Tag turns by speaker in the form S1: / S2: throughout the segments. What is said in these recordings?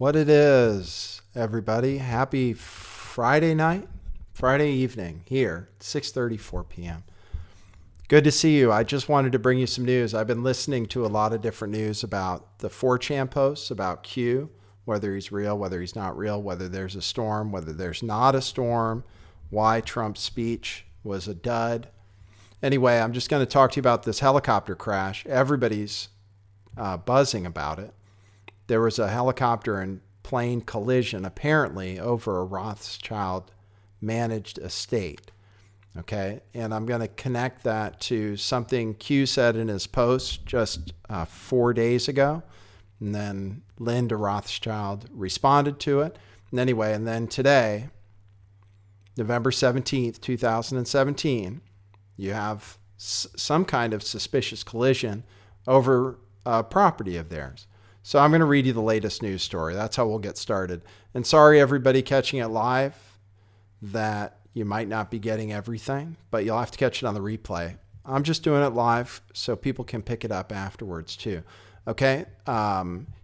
S1: What it is, everybody. Happy Friday night, Friday evening here, 6:34 p.m. Good to see you. I just wanted to bring you some news. I've been listening to a lot of different news about the 4chan posts about Q, whether he's real, whether he's not real, whether there's a storm, whether there's not a storm, why Trump's speech was a dud. Anyway, I'm just going to talk to you about this helicopter crash. Everybody's buzzing about it. There was a helicopter and plane collision apparently over a Rothschild managed estate. Okay. And I'm going to connect that to something Q said in his post just 4 days ago. And then Linda Rothschild responded to it. And anyway, and then today, November 17th, 2017, you have some kind of suspicious collision over a property of theirs. So I'm going to read you the latest news story. That's how we'll get started. And sorry, everybody catching it live, that you might not be getting everything, but you'll have to catch it on the replay. I'm just doing it live so people can pick it up afterwards too. Okay.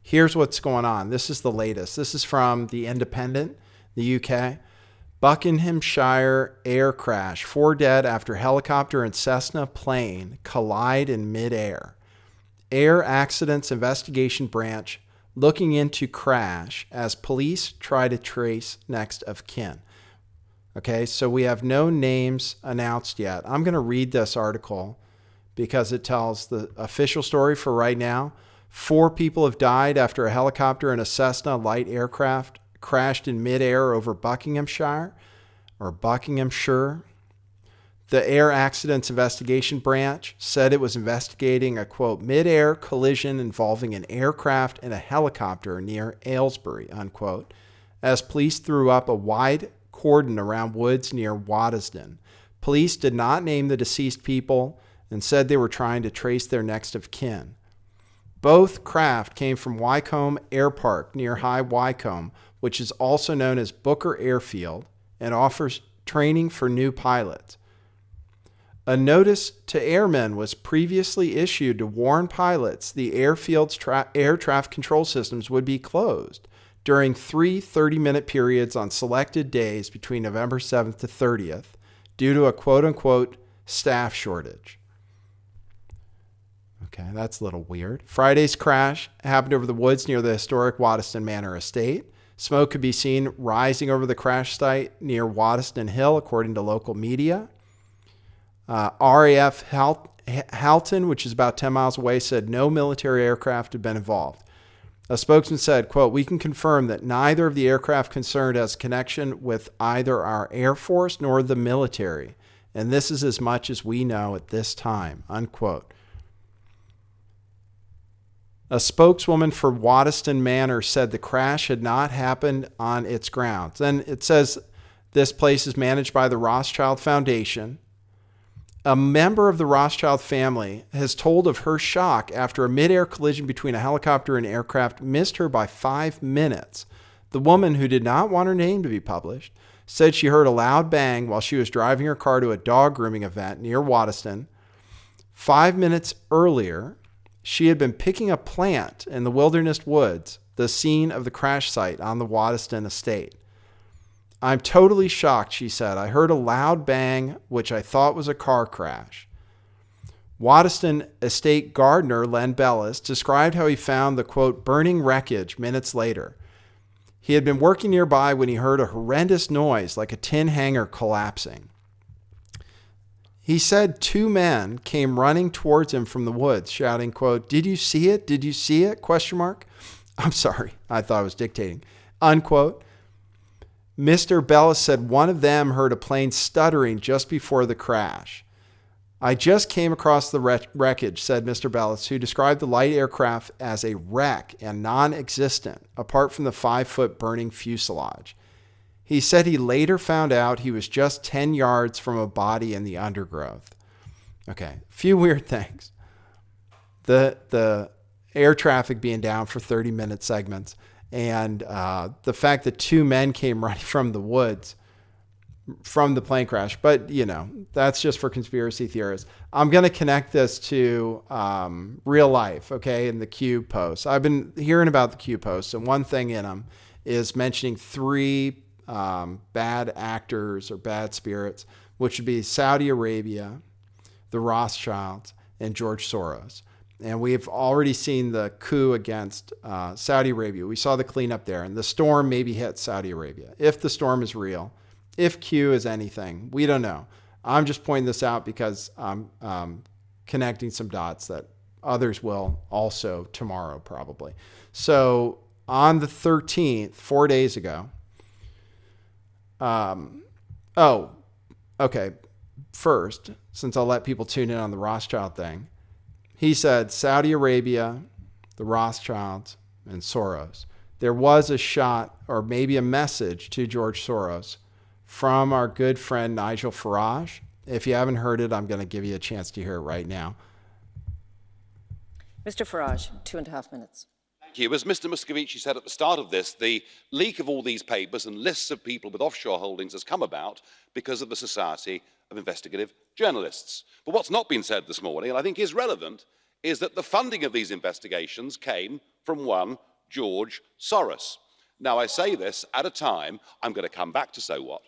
S1: Here's what's going on. This is the latest. This is from The Independent, the UK. Buckinghamshire air crash. 4 dead after helicopter and Cessna plane collide in midair. Air Accidents Investigation Branch looking into crash as police try to trace next of kin. Okay, so we have no names announced yet. I'm going to read this article because it tells the official story for right now. 4 people have died after a helicopter and a Cessna light aircraft crashed in midair over Buckinghamshire or Buckinghamshire. The Air Accidents Investigation Branch said it was investigating a, quote, mid-air collision involving an aircraft and a helicopter near Aylesbury, unquote, as police threw up a wide cordon around woods near Waddesdon. Police did not name the deceased people and said they were trying to trace their next of kin. Both craft came from Wycombe Air Park near High Wycombe, which is also known as Booker Airfield and offers training for new pilots. A notice to airmen was previously issued to warn pilots the airfield's air traffic control systems would be closed during 3 30-minute periods on selected days between November 7th to 30th due to a quote-unquote staff shortage. Okay, that's a little weird. Friday's crash happened over the woods near the historic Waddesdon Manor estate. Smoke could be seen rising over the crash site near Waddesdon Hill, according to local media. RAF Halton, which is about 10 miles away, said no military aircraft had been involved. A spokesman said, quote, "We can confirm that neither of the aircraft concerned has connection with either our Air Force nor the military, and this is as much as we know at this time," unquote. A spokeswoman for Waddesdon Manor said the crash had not happened on its grounds. And it says this place is managed by the Rothschild Foundation. A member of the Rothschild family has told of her shock after a mid-air collision between a helicopter and aircraft missed her by 5 minutes. The woman, who did not want her name to be published, said she heard a loud bang while she was driving her car to a dog grooming event near Waddesdon. 5 minutes earlier, she had been picking a plant in the Wilderness Woods, the scene of the crash site on the Waddesdon estate. "I'm totally shocked," she said. "I heard a loud bang, which I thought was a car crash." Waddesdon estate gardener Len Bellis described how he found the, quote, burning wreckage minutes later. He had been working nearby when he heard a horrendous noise like a tin hanger collapsing. He said 2 men came running towards him from the woods, shouting, quote, "Did you see it? Did you see it?" Question mark. I'm sorry, I thought I was dictating. Unquote. Mr. Bellis said one of them heard a plane stuttering just before the crash. "I just came across the wreckage," said Mr. Bellis, who described the light aircraft as a wreck and non-existent, apart from the 5-foot burning fuselage. He said he later found out he was just 10 yards from a body in the undergrowth. Okay, a few weird things. The air traffic being down for 30-minute segments, and the fact that 2 men came running from the woods from the plane crash. But, that's just for conspiracy theorists. I'm going to connect this to real life, okay, in the Q posts. I've been hearing about the Q posts, and one thing in them is mentioning 3 bad actors or bad spirits, which would be Saudi Arabia, the Rothschilds, and George Soros. And we've already seen the coup against Saudi Arabia. We saw the cleanup there, and the storm maybe hit Saudi Arabia. If the storm is real, if Q is anything, we don't know. I'm just pointing this out because I'm connecting some dots that others will also tomorrow probably. So on the 13th, 4 days ago, first, since I'll let people tune in on the Rothschild thing, he said Saudi Arabia, the Rothschilds, and Soros. There was a shot or maybe a message to George Soros from our good friend Nigel Farage. If you haven't heard it, I'm going to give you a chance to hear it right now.
S2: Mr. Farage, 2.5 minutes.
S3: Thank you. As Mr. Muscovici said at the start of this, the leak of all these papers and lists of people with offshore holdings has come about because of the Society of Investigative Journalists. But what's not been said this morning, and I think is relevant, is that the funding of these investigations came from one George Soros. Now, I say this at a time, I'm going to come back to so what,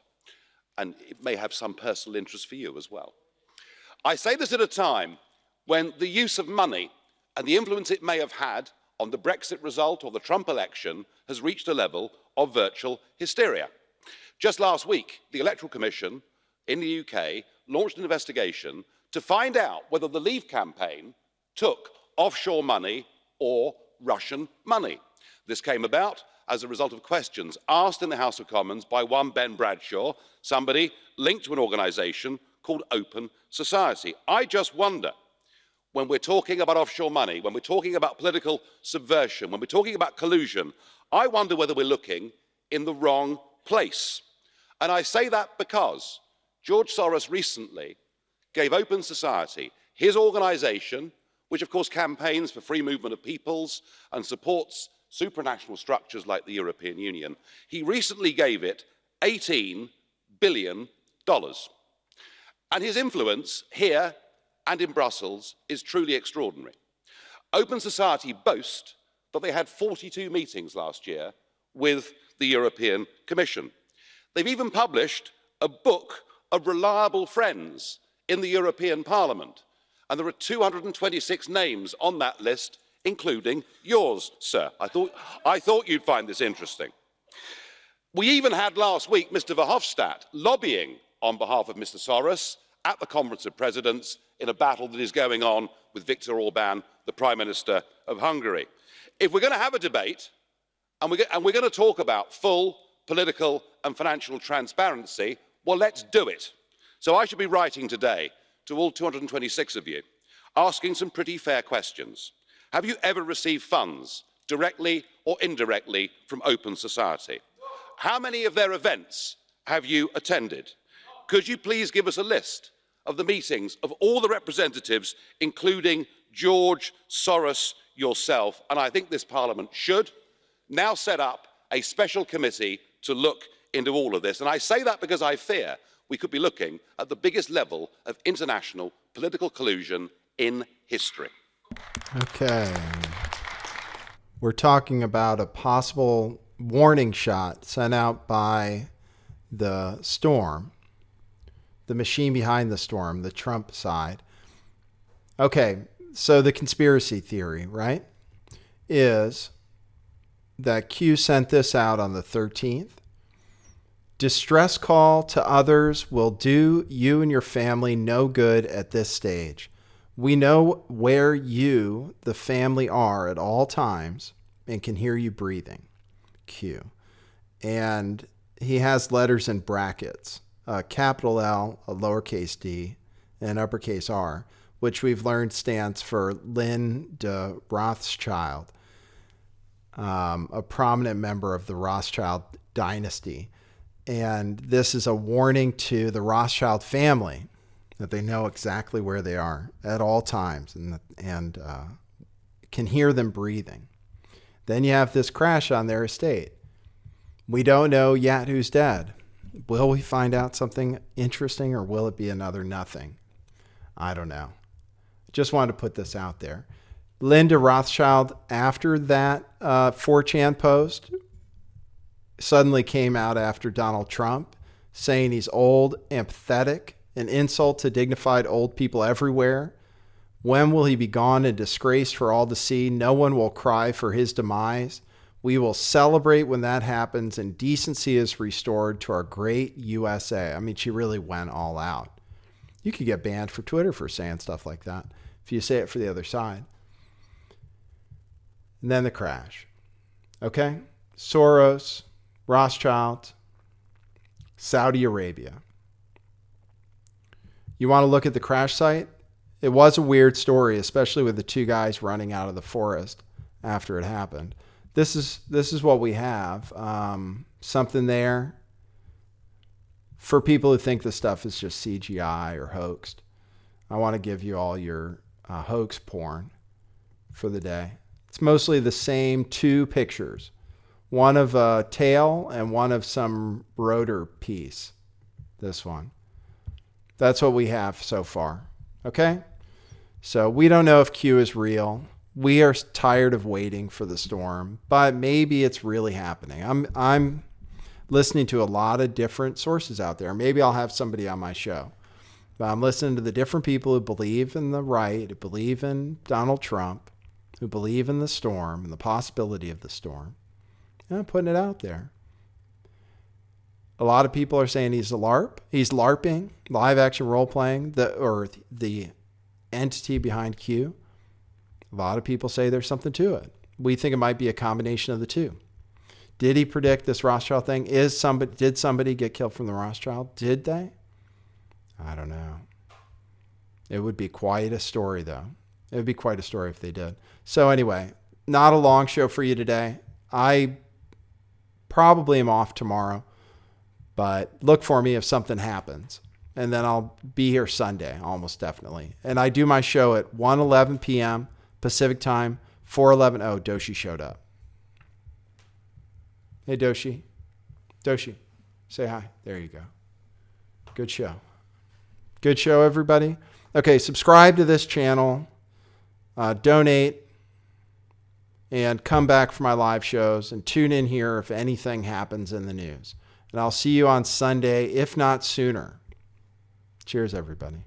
S3: and it may have some personal interest for you as well. I say this at a time when the use of money and the influence it may have had on the Brexit result or the Trump election has reached a level of virtual hysteria. Just last week, the Electoral Commission in the UK launched an investigation to find out whether the Leave campaign took offshore money or Russian money. This came about as a result of questions asked in the House of Commons by one Ben Bradshaw, somebody linked to an organisation called Open Society. I just wonder, when we're talking about offshore money, when we're talking about political subversion, when we're talking about collusion, I wonder whether we're looking in the wrong place. And I say that because George Soros recently gave Open Society, his organisation, which of course campaigns for free movement of peoples and supports supranational structures like the European Union, he recently gave it $18 billion. And his influence here and in Brussels is truly extraordinary. Open Society boast that they had 42 meetings last year with the European Commission. They've even published a book of reliable friends in the European Parliament, and there are 226 names on that list, including yours, sir. I thought you'd find this interesting. We even had last week Mr. Verhofstadt lobbying on behalf of Mr. Soros at the Conference of Presidents in a battle that is going on with Viktor Orban, the Prime Minister of Hungary. If we're going to have a debate and we're going to talk about full political and financial transparency, well, let's do it. So I should be writing today to all 226 of you, asking some pretty fair questions. Have you ever received funds, directly or indirectly, from Open Society? How many of their events have you attended? Could you please give us a list of the meetings of all the representatives, including George Soros yourself? And I think this Parliament should now set up a special committee to look into all of this. And I say that because I fear we could be looking at the biggest level of international political collusion in history.
S1: Okay. We're talking about a possible warning shot sent out by the storm, the machine behind the storm, the Trump side. Okay, so the conspiracy theory, right, is that Q sent this out on the 13th. Distress call to others will do you and your family no good at this stage. We know where you, the family, are at all times and can hear you breathing. Q. And he has letters in brackets, a capital L, a lowercase d, and uppercase R, which we've learned stands for Lynn de Rothschild, a prominent member of the Rothschild dynasty. And this is a warning to the Rothschild family that they know exactly where they are at all times and can hear them breathing. Then you have this crash on their estate. We don't know yet who's dead. Will we find out something interesting, or will it be another nothing? I don't know. Just wanted to put this out there. Linda Rothschild, after that 4chan post, suddenly came out after Donald Trump, saying he's old, empathetic, an insult to dignified old people everywhere. When will he be gone and disgraced for all to see? No one will cry for his demise. We will celebrate when that happens and decency is restored to our great USA. I mean, she really went all out. You could get banned for Twitter for saying stuff like that if you say it for the other side. And then the crash. Okay? Soros, Rothschild, Saudi Arabia. You want to look at the crash site? It was a weird story, especially with the two guys running out of the forest after it happened. This is what we have. Something there for people who think this stuff is just CGI or hoaxed. I want to give you all your hoax porn for the day. It's mostly the same two pictures. One of a tail and one of some rotor piece. This one. That's what we have so far. Okay? So we don't know if Q is real. We are tired of waiting for the storm, but maybe it's really happening. I'm listening to a lot of different sources out there. Maybe I'll have somebody on my show. But I'm listening to the different people who believe in the right, who believe in Donald Trump, who believe in the storm and the possibility of the storm. And I'm putting it out there. A lot of people are saying he's a LARP. He's LARPing, live action role playing, the entity behind Q. A lot of people say there's something to it. We think it might be a combination of the two. Did he predict this Rothschild thing? Did somebody get killed from the Rothschild? Did they? I don't know. It would be quite a story, though. It would be quite a story if they did. So anyway, not a long show for you today. I probably am off tomorrow, but look for me if something happens. And then I'll be here Sunday, almost definitely. And I do my show at 1:11 p.m. Pacific time, 4:11. Oh, Doshi showed up. Hey, Doshi. Doshi, say hi. There you go. Good show. Good show, everybody. Okay, subscribe to this channel. Donate. And come back for my live shows. And tune in here if anything happens in the news. And I'll see you on Sunday, if not sooner. Cheers, everybody.